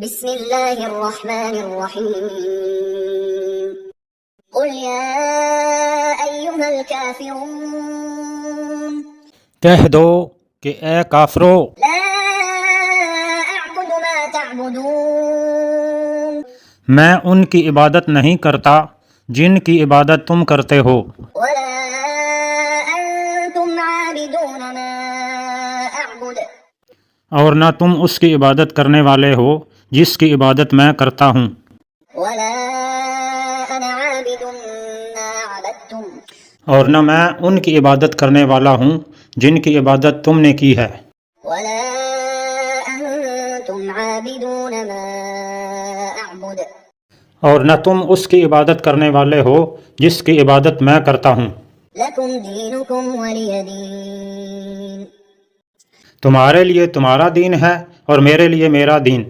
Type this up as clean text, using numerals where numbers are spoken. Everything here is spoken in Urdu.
بسم اللہ الرحمن الرحیم قل یا ایہا الکافرون کہہ دو کہ اے کافرو، لا اعبد ما تعبدون میں ان کی عبادت نہیں کرتا جن کی عبادت تم کرتے ہو، ولا انتم عابدون ما اعبد اور نہ تم اس کی عبادت کرنے والے ہو جس کی عبادت میں کرتا ہوں، ولا انا عابد ما عبدتم اور نہ میں ان کی عبادت کرنے والا ہوں جن کی عبادت تم نے کی ہے، ولا انتم عابدون ما اعبد اور نہ تم اس کی عبادت کرنے والے ہو جس کی عبادت میں کرتا ہوں۔ لکم دینکم ولی دین تمہارے لیے تمہارا دین ہے اور میرے لیے میرا دین۔